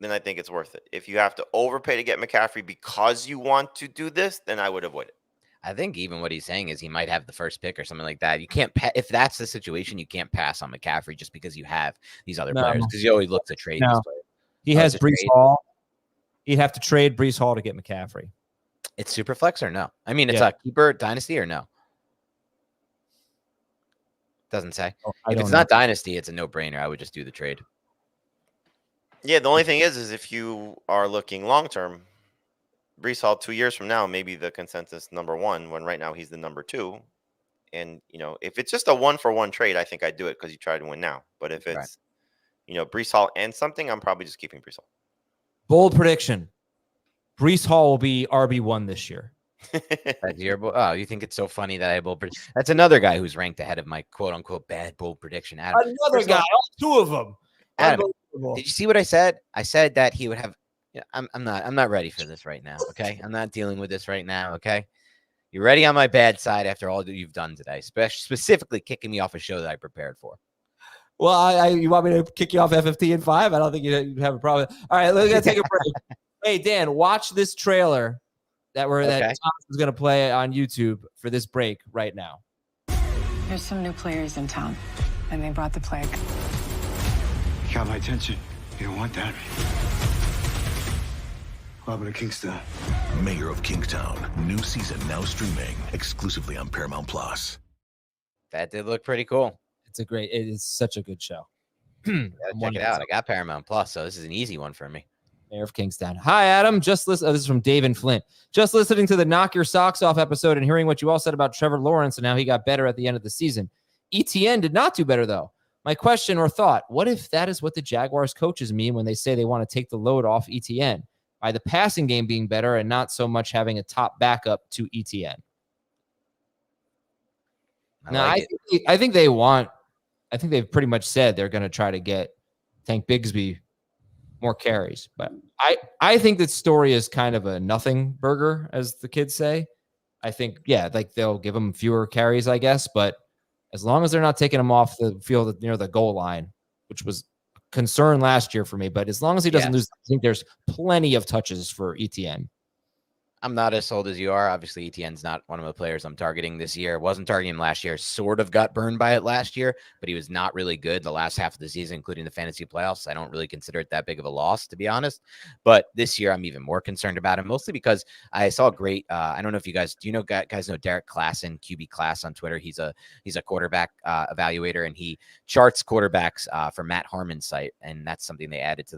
then I think it's worth it. If you have to overpay to get McCaffrey because you want to do this, then I would avoid it. I think even what he's saying is he might have the first pick or something like that. You can't if that's the situation, you can't pass on McCaffrey just because you have these other players, because you always look to trade these players. He has Brees Hall. He'd have to trade Brees Hall to get McCaffrey. It's Superflex or no? I mean, it's a keeper Dynasty or no? Doesn't say. If it's not Dynasty, it's a no-brainer. I would just do the trade. Yeah, the only thing is if you are looking long-term, Brees Hall 2 years from now, maybe the consensus number 1, when right now he's the number 2. And, if it's just a 1-for-1 trade, I think I'd do it because you try to win now. But if it's, Brees Hall and something, I'm probably just keeping Brees Hall. Bold prediction. Brees Hall will be RB1 this year. That's your you think it's so funny that I bold prediction? That's another guy who's ranked ahead of my quote-unquote bad bold prediction. Adam. Another guy, all 2 of them. Adam, did you see what I said? I said that he would have. I'm not ready for this right now. Okay, I'm not dealing with this right now. Okay, you're ready on my bad side after all that you've done today, specifically kicking me off a show that I prepared for. Well, you want me to kick you off FFT in 5? I don't think you'd have a problem. All right, we're gonna take a break. Hey Dan, watch this trailer that Thomas is gonna play on YouTube for this break right now. There's some new players in town, and they brought the plague. You got my attention. You don't want that. Welcome to Kingstown. Mayor of Kingstown. New season now streaming exclusively on Paramount Plus. That did look pretty cool. It is such a good show. Check it out. I got Paramount Plus, so this is an easy one for me. Mayor of Kingstown. Hi, Adam. Just listen. This is from Dave and Flint. Just listening to the Knock Your Socks Off episode and hearing what you all said about Trevor Lawrence and how he got better at the end of the season. Etienne did not do better, though. My question or thought, what if that is what the Jaguars coaches mean when they say they want to take the load off Etienne by the passing game being better and not so much having a top backup to Etienne? I think they've pretty much said they're going to try to get Tank Bigsby more carries. But I think that story is kind of a nothing burger, as the kids say. I think, they'll give him fewer carries, I guess. But as long as they're not taking him off the field near the goal line, which was a concern last year for me, but as long as he doesn't lose, I think there's plenty of touches for Etienne. I'm not as sold as you are. Obviously, Etienne's not one of the players I'm targeting this year. Wasn't targeting him last year. Sort of got burned by it last year, but he was not really good the last half of the season, including the fantasy playoffs. I don't really consider it that big of a loss, to be honest. But this year, I'm even more concerned about him, mostly because I saw a great. I don't know if you guys know Derek Klassen, QB Class on Twitter. He's a quarterback evaluator, and he charts quarterbacks for Matt Harmon's site, and that's something they added to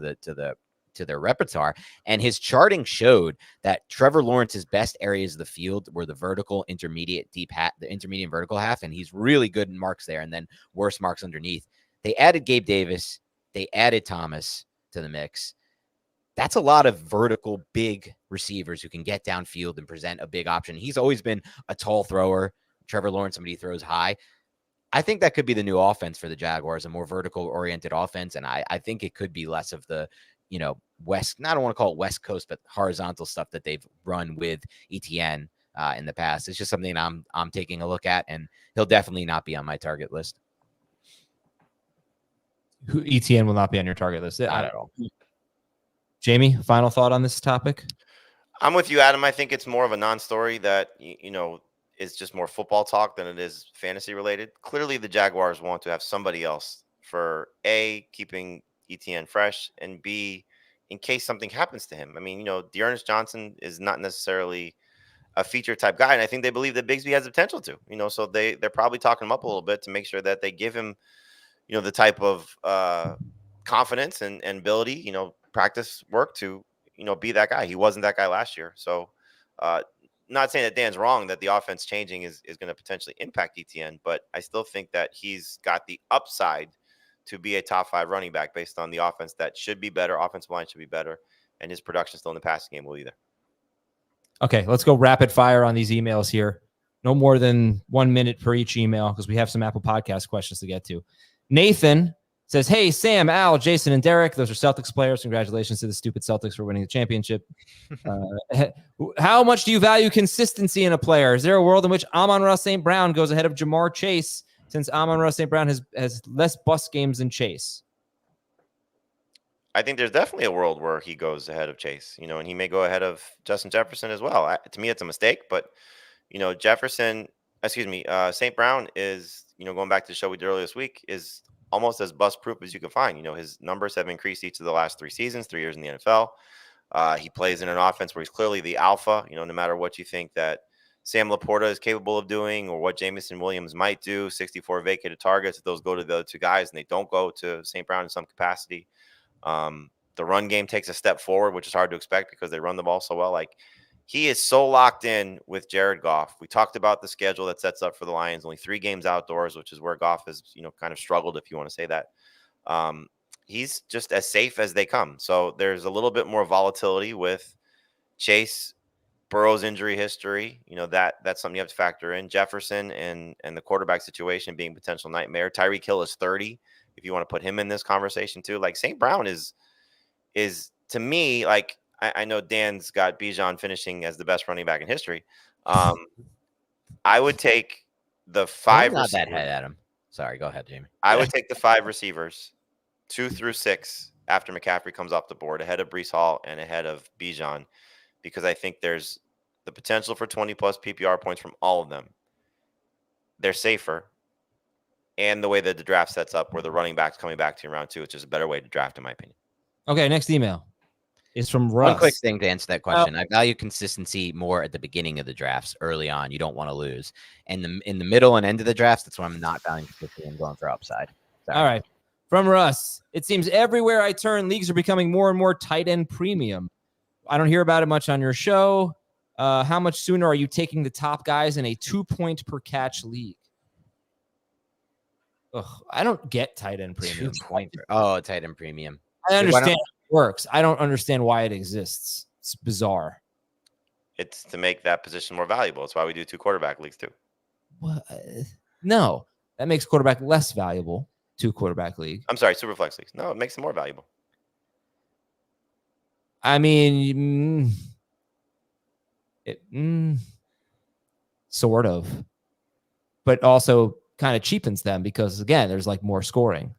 their repertoire. And his charting showed that Trevor Lawrence's best areas of the field were the vertical, intermediate, deep hat, the intermediate and vertical half. And he's really good in marks there, and then worse marks underneath. They added Gabe Davis. They added Thomas to the mix. That's a lot of vertical, big receivers who can get downfield and present a big option. He's always been a tall thrower. Trevor Lawrence, somebody who throws high. I think that could be the new offense for the Jaguars, a more vertical oriented offense. And I think it could be less of the, West, I don't want to call it West Coast, but horizontal stuff that they've run with Etienne in the past. It's just something I'm taking a look at, and he'll definitely not be on my target list. Etienne will not be on your target list. Not at all. Jamie, final thought on this topic? I'm with you, Adam. I think it's more of a non-story that, is just more football talk than it is fantasy related. Clearly, the Jaguars want to have somebody else for A, keeping Etienne fresh, and B, in case something happens to him. I mean, Dearness Johnson is not necessarily a feature type guy, and I think they believe that Bigsby has the potential to, so they're probably talking him up a little bit to make sure that they give him, the type of confidence and ability, practice work to, be that guy. He wasn't that guy last year. So not saying that Dan's wrong, that the offense changing is going to potentially impact Etienne, but I still think that he's got the upside to be a top 5 running back based on the offense that should be better. Offensive line should be better, and his production still in the passing game will either. Okay, let's go rapid fire on these emails here. No more than 1 minute per each email because we have some Apple Podcast questions to get to. Nathan says, hey, Sam, Al, Jason, and Derek. Those are Celtics players. Congratulations to the stupid Celtics for winning the championship. How much do you value consistency in a player? Is there a world in which Amon-Ra St. Brown goes ahead of Jamar Chase, since Amon-Ra St. Brown has less bust games than Chase? I think there's definitely a world where he goes ahead of Chase, and he may go ahead of Justin Jefferson as well. To me, it's a mistake, but St. Brown is, going back to the show we did earlier this week, is almost as bust proof as you can find. His numbers have increased each of the last 3 seasons, 3 years in the NFL. He plays in an offense where he's clearly the alpha. No matter what you think that Sam Laporta is capable of doing or what Jamison Williams might do, 64 vacated targets, if those go to the other 2 guys and they don't go to St. Brown in some capacity. The run game takes a step forward, which is hard to expect because they run the ball so well. Like, he is so locked in with Jared Goff. We talked about the schedule that sets up for the Lions, only 3 games outdoors, which is where Goff has, kind of struggled, if you want to say that. He's just as safe as they come. So there's a little bit more volatility with Chase, Burrow's injury history. That's something you have to factor in. Jefferson and the quarterback situation being a potential nightmare. Tyreek Hill is 30. If you want to put him in this conversation too, like, St. Brown is to me, like, I know Dan's got Bijan finishing as the best running back in history. I would take the 5 Not receivers. that head, Adam. Sorry, go ahead, Jamie. I would take the 5 receivers, 2 through 6, after McCaffrey comes off the board, ahead of Breece Hall and ahead of Bijan, because I think there's the potential for 20-plus PPR points from all of them. They're safer. And the way that the draft sets up, where the running back's coming back to you in round 2, which is a better way to draft, in my opinion. Okay, next email is from Russ. One quick thing to answer that question. I value consistency more at the beginning of the drafts, early on. You don't want to lose. And in the middle and end of the drafts, that's when I'm not valuing consistency and going for upside. Sorry. All right. From Russ, it seems everywhere I turn, leagues are becoming more and more tight end premium. I don't hear about it much on your show. How much sooner are you taking the top guys in a 2-point per catch league? Ugh, I don't get tight end premium. 2 point. Oh, tight end premium. I understand it works. I don't understand why it exists. It's bizarre. It's to make that position more valuable. That's why we do 2 quarterback leagues too. What? No, that makes quarterback less valuable. 2 quarterback league. I'm sorry, Superflex leagues. No, it makes them more valuable. I mean, sort of, but also kind of cheapens them because, again, there's like more scoring,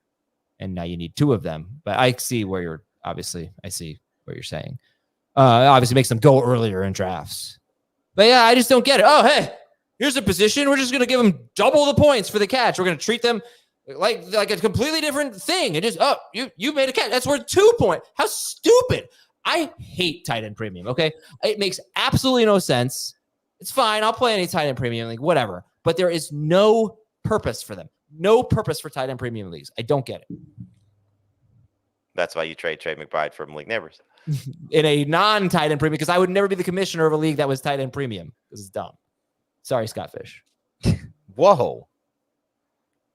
and now you need 2 of them. But I see where you're I see what you're saying. Obviously makes them go earlier in drafts. But yeah, I just don't get it. Oh, hey, here's a position. We're just going to give them double the points for the catch. We're going to treat them like a completely different thing. And just, you made a catch. That's worth 2 points. How stupid. I hate tight end premium, okay? It makes absolutely no sense. It's fine. I'll play any tight end premium, like whatever. But there is no purpose for them. No purpose for tight end premium leagues. I don't get it. That's why you trade Trey McBride for Malik Neighbors. In a non-tight end premium, because I would never be the commissioner of a league that was tight end premium, because it's dumb. Sorry, Scott Fish. Whoa.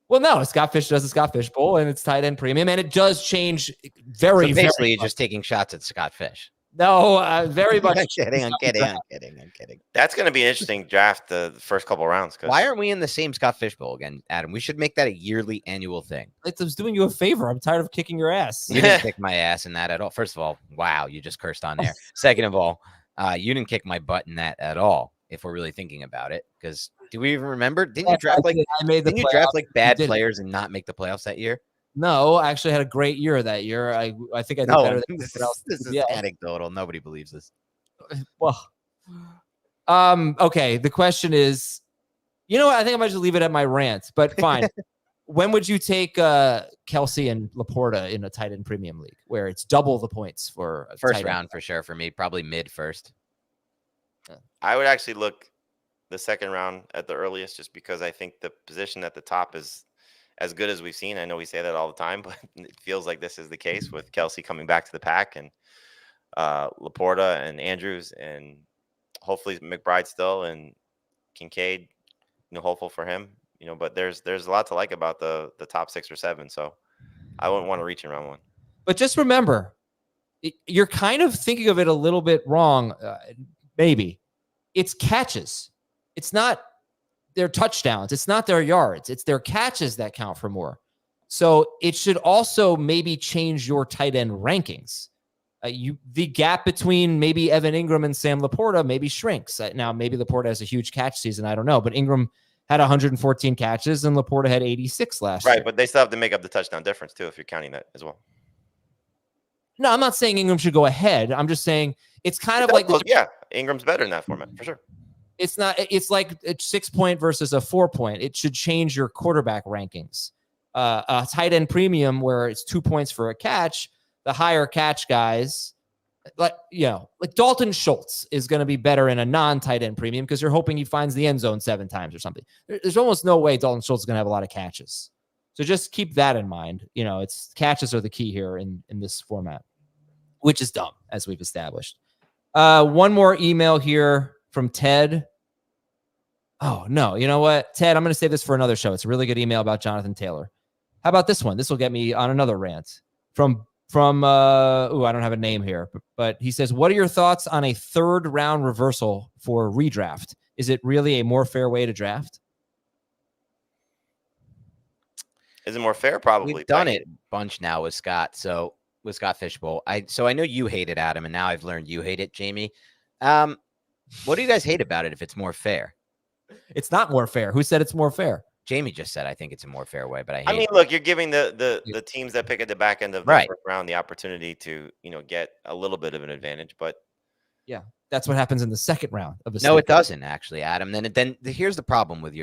Well, no, Scott Fish does the Scott Fish Bowl, and it's tight end premium, and it does change very, so basically, very you're just taking shots at Scott Fish. No, very much. I'm kidding. That's going to be an interesting draft the first couple rounds. Why aren't we in the same Scott Fish Bowl again, Adam? We should make that a yearly annual thing. I was doing you a favor. I'm tired of kicking your ass. You didn't kick my ass in that at all. First of all, wow, you just cursed on there. Second of all, you didn't kick my butt in that at all, if we're really thinking about it. Because do we even remember? Didn't you draft like bad players and not make the playoffs that year? No, I actually had a great year that year. I think I did better than this is anecdotal. Nobody believes this. Well, okay. The question is, you know what? I think I might just leave it at my rant, but fine. When would you take Kelsey and Laporta in a tight end premium league where it's double the points for a first round for sure for me? Probably mid first. I would actually look the second round at the earliest, just because I think the position at the top is as good as we've seen. I know we say that all the time, but it feels like this is the case with Kelsey coming back to the pack and Laporta and Andrews and hopefully McBride still and Kincaid, hopeful for him, but there's a lot to like about the top 6 or 7. So I wouldn't want to reach in round 1. But just remember, you're kind of thinking of it a little bit wrong. Maybe it's catches. It's not their touchdowns. It's not their yards. It's their catches that count for more. So it should also maybe change your tight end rankings. The gap between maybe Evan Ingram and Sam Laporta maybe shrinks. Now, maybe Laporta has a huge catch season. I don't know. But Ingram had 114 catches and Laporta had 86 last year. Right, but they still have to make up the touchdown difference, too, if you're counting that as well. No, I'm not saying Ingram should go ahead. I'm just saying it's kind of like Ingram's better in that format for sure. It's not. It's like a 6-point versus a 4-point. It should change your quarterback rankings. A tight end premium where it's 2 points for a catch. The higher catch guys, like Dalton Schultz is going to be better in a non-tight end premium because you're hoping he finds the end zone 7 times or something. There's almost no way Dalton Schultz is going to have a lot of catches. So just keep that in mind. It's catches are the key here in this format, which is dumb, as we've established. One more email here from Ted. Oh, no. You know what, Ted? I'm going to save this for another show. It's a really good email about Jonathan Taylor. How about this one? This will get me on another rant from I don't have a name here, but he says, what are your thoughts on a 3rd round reversal for redraft? Is it really a more fair way to draft? Is it more fair? Probably. We've done it a bunch now with Scott. So with Scott Fishbowl, I know you hate it, Adam, and now I've learned you hate it, Jamie. What do you guys hate about it if it's more fair? It's not more fair. Who said it's more fair? Jamie just said I think it's a more fair way, but I mean, look, you're giving the teams that pick at the back end of the first round the opportunity to get a little bit of an advantage, but yeah, that's what happens in the 2nd round of No, it doesn't actually, Adam. Then here's the problem with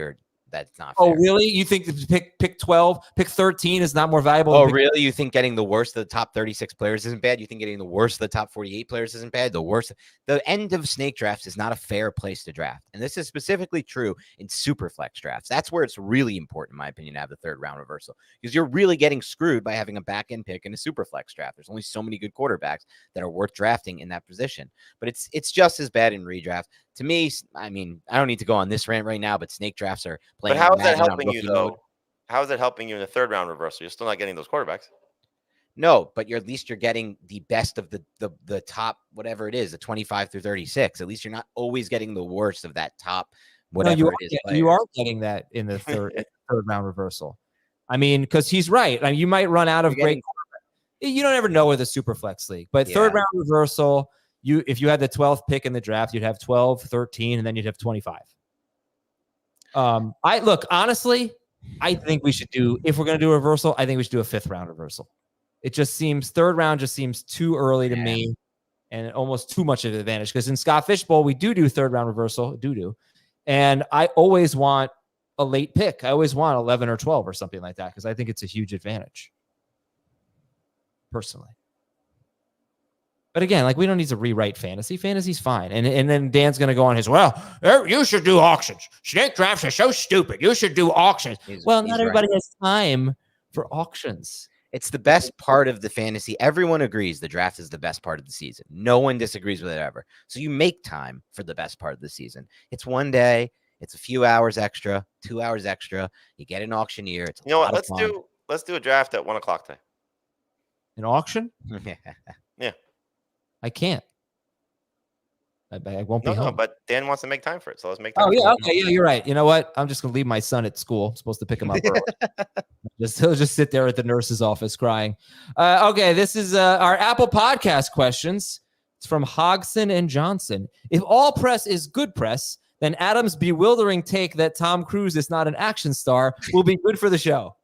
that's not fair. Oh, really? You think pick 12, pick 13 is not more valuable? Oh, really? You think getting the worst of the top 36 players isn't bad? You think getting the worst of the top 48 players isn't bad? The end of snake drafts is not a fair place to draft. And this is specifically true in Superflex drafts. That's where it's really important, in my opinion, to have the 3rd round reversal, because you're really getting screwed by having a back end pick in a Superflex draft. There's only so many good quarterbacks that are worth drafting in that position. But it's just as bad in redraft. To me, I mean, I don't need to go on this rant right now, but snake drafts are playing. But how is that helping you, though? How is that helping you in the 3rd round reversal? You're still not getting those quarterbacks. No, but at least you're getting the best of the top, whatever it is, the 25 through 36. At least you're not always getting the worst of that top, whatever it is. You are getting that in the 3rd round reversal. I mean, because he's right. I mean, you might run out of great. You don't ever know with a Superflex league, but 3rd round reversal. If you had the 12th pick in the draft, you'd have 12, 13, and then you'd have 25. Honestly, I think we should if we're going to do a reversal, I think we should do a 5th round reversal. It just seems 3rd round just seems too early to me and almost too much of an advantage. Because in Scott Fishbowl, we do 3rd round reversal, and I always want a late pick. I always want 11 or 12 or something like that because I think it's a huge advantage, personally. But again, we don't need to rewrite fantasy. Fantasy's fine. And then Dan's going to go on his, you should do auctions. Snake drafts are so stupid. You should do auctions. Not everybody has time for auctions. It's the best part of the fantasy. Everyone agrees the draft is the best part of the season. No one disagrees with it ever. So you make time for the best part of the season. It's one day. It's a few hours extra, 2 hours extra. You get an auctioneer. It's let's do a draft at 1:00 today. An auction? Yeah. I can't. I won't be home. No, but Dan wants to make time for it, so let's make time. Oh, yeah, okay, yeah, you're right. You know what? I'm just going to leave my son at school. I'm supposed to pick him up early. He'll just sit there at the nurse's office crying. Okay, this is our Apple Podcast questions. It's from Hodgson and Johnson. If all press is good press, then Adam's bewildering take that Tom Cruise is not an action star will be good for the show.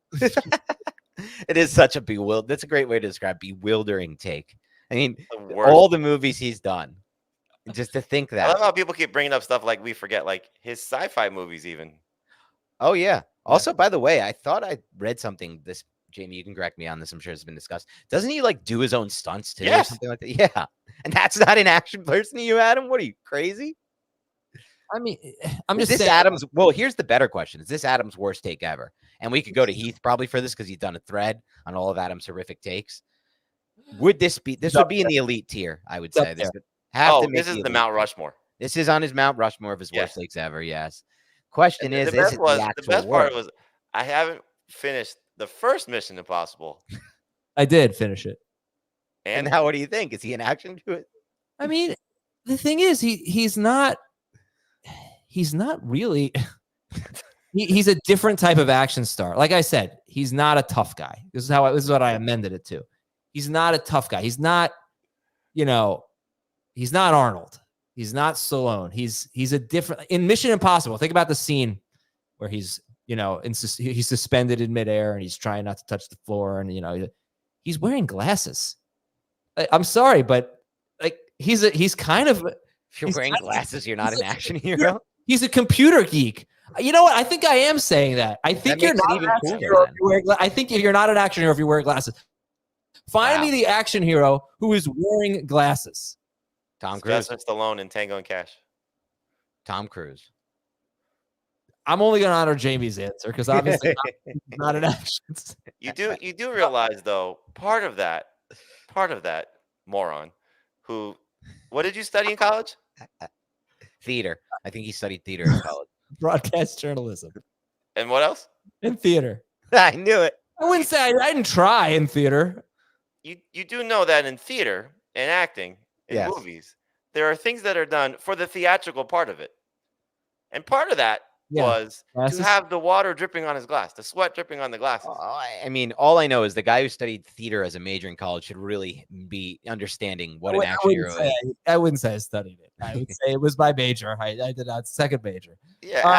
It is such a that's a great way to describe bewildering take. I mean, all the movies he's done. Just to think that. I love how people keep bringing up stuff we forget, his sci-fi movies even. Oh, yeah. Also, by the way, I thought I read something. Jamie, you can correct me on this. I'm sure it's been discussed. Doesn't he do his own stunts too? Yes. Or something like that? Yeah. And that's not an action person to you, Adam? What are you, crazy? I mean, I'm just saying. Adam's. Well, here's the better question. Is this Adam's worst take ever? And we could go to Heath probably for this because he's done a thread on all of Adam's horrific takes. Would this would be in the elite tier, I would say. This is the Mount Rushmore. This is on his Mount Rushmore of his worst takes ever, yes. Question is the best part was I haven't finished the first Mission Impossible. I did finish it. And now what do you think? Is he in action to it? I mean, the thing is, he's not really he's a different type of action star. Like I said, he's not a tough guy. This is what I amended it to. He's not a tough guy. He's not, he's not Arnold. He's not Stallone. He's a different in Mission Impossible. Think about the scene where he's, he's suspended in midair and he's trying not to touch the floor. And, he's wearing glasses. I'm sorry, but like he's kind of If you're he's wearing kind of- glasses, you're not he's an a action computer- hero. He's a computer geek. You know what? I think I am saying that. I think you're makes it not even an action cooler hero if then. you wear I think you're not an action hero if you wear glasses. Find me Wow. the action hero who is wearing glasses. Tom Cruise. Sylvester Stallone in Tango and Cash. Tom Cruise. I'm only going to honor Jamie's answer because obviously not an action. You do realize though, part of that moron who, what did you study in college? Theater. I think he studied theater in college. Broadcast journalism And what else? and theater. I knew it. I wouldn't say I didn't try in theater. You do know that in theater and acting in Yes. movies, there are things that are done for the theatrical part of it. And part of that was Glasses? to have the water dripping on his glass, the sweat dripping on the glasses. I mean, all I know is the guy who studied theater as a major in college should really be understanding what an action hero is. I wouldn't say I studied it. I would say it was my major. I did not second major. Yeah, Um,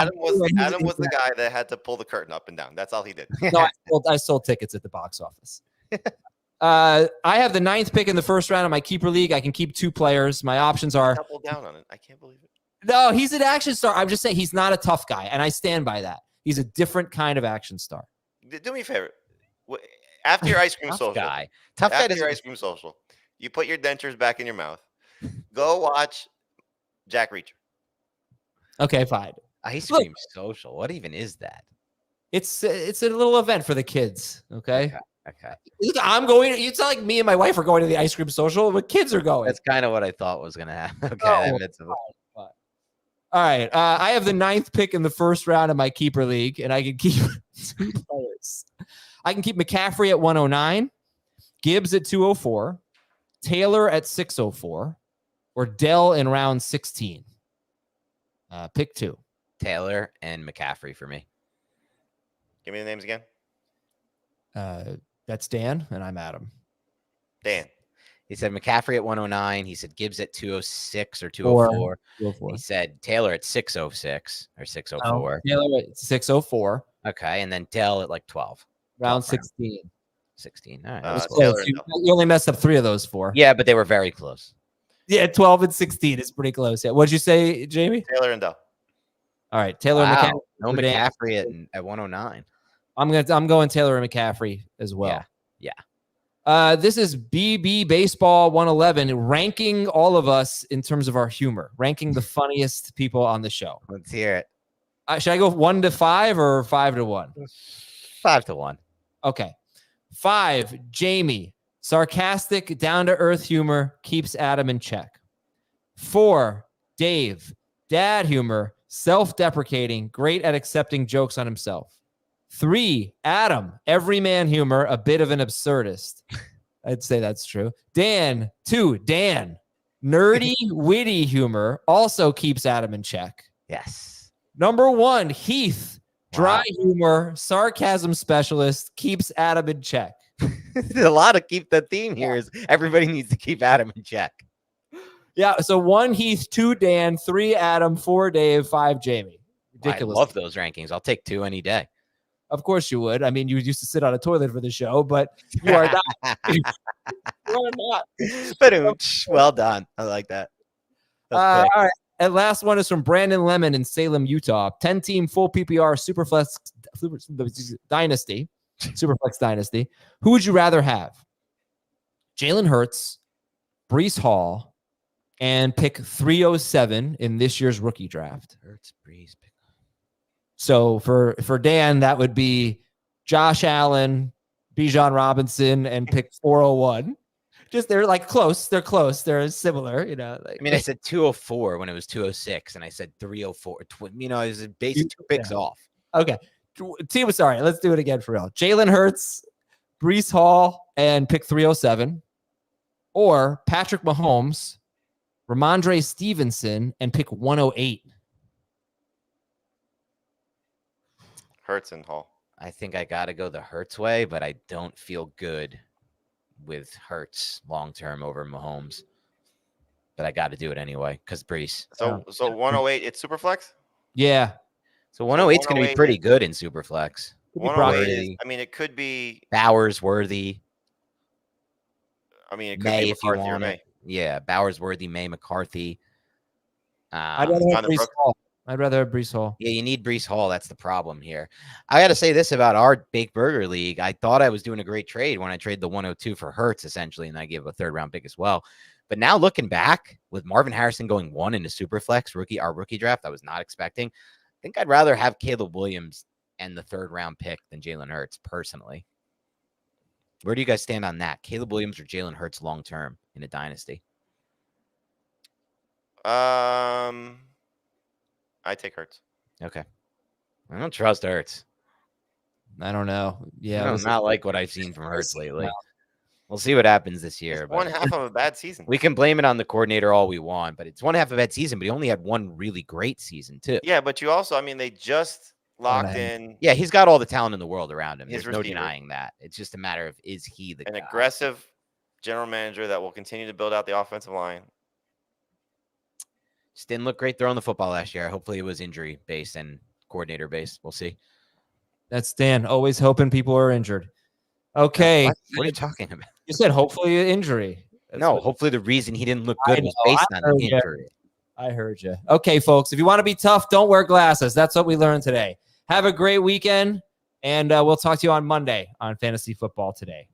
Adam was the guy that had to pull the curtain up and down. That's all he did. No, I sold tickets at the box office. I have the 9th pick in the first round of my keeper league. I can keep 2 players. My options are Double down on it. I can't believe it. no, he's an action star. I'm just saying he's not a tough guy, and I stand by that. He's a different kind of action star. Do me a favor. After your ice cream Tough social, guy. Tough guy after doesn't. your ice cream social, you put your dentures back in your mouth. Go watch Jack Reacher. Okay, fine. Ice Look. cream social. What even is that? It's a little event for the kids. Okay. Okay. Look, I'm going. It's not like me and my wife are going to the ice cream social. The kids are going. That's kind of what I thought was going to happen. Okay. Oh, that fits it. All right. I have the 9th pick in the first round of my keeper league, and I can keep 2 players. I can keep McCaffrey at 109, Gibbs at 204, Taylor at 604, or Dell in round 16. Pick 2. Taylor and McCaffrey for me. Give me the names again. That's Dan, and I'm Adam. Dan. He said McCaffrey at 109. He said Gibbs at 206 or 204. 204. He said Taylor at 606 or 604. Taylor at 604. Okay. And then Dell at like 12. Round 12 round. 16. 16. All right. Uh, that was Close. Taylor and You only messed up 3 of those 4. Yeah, but they were very close. Yeah, 12 and 16 is pretty close. Yeah. What'd you say, Jamie? Taylor and Dell. All right, Taylor and McCaffrey. No for Dan. McCaffrey at 109. I'm going Taylor and McCaffrey as well. Yeah. This is BB Baseball 111, ranking all of us in terms of our humor, ranking the funniest people on the show. Let's hear it. Should I go 1 to 5 or 5 to 1? 5 to 1. Okay. 5, Jamie. Sarcastic, down-to-earth humor keeps Adam in check. 4, Dave. Dad humor, self-deprecating, great at accepting jokes on himself. 3, Adam. Everyman humor, a bit of an absurdist. I'd say that's true. 2, Dan. Nerdy, witty humor also keeps Adam in check. Yes. Number 1, Heath. Dry Wow. humor, sarcasm specialist keeps Adam in check. A lot to keep the theme here is everybody needs to keep Adam in check. Yeah, so 1 Heath, 2 Dan, 3 Adam, 4 Dave, 5 Jamie. Ridiculous. I love those rankings. I'll take 2 any day. Of course you would. I mean, you used to sit on a toilet for the show, but you are not. You are not. But well done. I like that. All right. And last one is from Brandon Lemon in Salem, Utah. 10-team full PPR Superflex Dynasty. Superflex Dynasty. Who would you rather have? Jalen Hurts, Breece Hall, and pick 307 in this year's rookie draft. Hurts, Breeze. So for Dan, that would be Josh Allen, Bijan Robinson, and pick 401. Just they're like close. They're close. They're similar, you know. Like, I mean, I said 204 when it was 206, and I said 304. You know, it was basically 2 picks off. Okay. Team, sorry. Let's do it again for real. Jalen Hurts, Breece Hall, and pick 307. Or Patrick Mahomes, Ramondre Stevenson, and pick 108. Hurts and Hall. I think I got to go the Hurts way, but I don't feel good with Hurts long term over Mahomes. But I got to do it anyway because Breece. So 108, it's Superflex? Yeah. So 108 is going to be 108 pretty good in Superflex. 108 is, Worthy. I mean, it could be. Bowers worthy. I mean, it could May be if you McCarthy or want May. it. Yeah, Bowersworthy, May, McCarthy. I'd rather have Connor Brees Brooks. Hall. I'd rather have Brees Hall. Yeah, you need Brees Hall. That's the problem here. I got to say this about our Bake Burger League. I thought I was doing a great trade when I traded the 102 for Hurts, essentially, and I gave a 3rd-round pick as well. But now looking back, with Marvin Harrison going 1 into Superflex, our rookie draft, I was not expecting. I think I'd rather have Caleb Williams and the 3rd-round pick than Jalen Hurts, personally. Where do you guys stand on that? Caleb Williams or Jalen Hurts long-term in a dynasty? I take Hurts. Okay. I don't trust Hurts. I don't know. Yeah, I do not like what I've seen from Hurts lately. We'll see what happens this year. It's one half of a bad season. We can blame it on the coordinator all we want, but it's one half of a bad season, but he only had one really great season, too. Yeah, but you also, I mean, they just locked in Yeah, he's got all the talent in the world around him. His There's no receiver. denying that. It's just a matter of, is he the an guy? aggressive general manager that will continue to build out the offensive line. Just didn't look great throwing the football last year. Hopefully it was injury based and coordinator based. We'll see. That's Dan. Always hoping people are injured. Okay. What are you talking about? You said hopefully an injury. No, hopefully the reason he didn't look good was based on the injury. I heard you. Okay, folks, if you want to be tough, don't wear glasses. That's what we learned today. Have a great weekend, and we'll talk to you on Monday on Fantasy Football Today.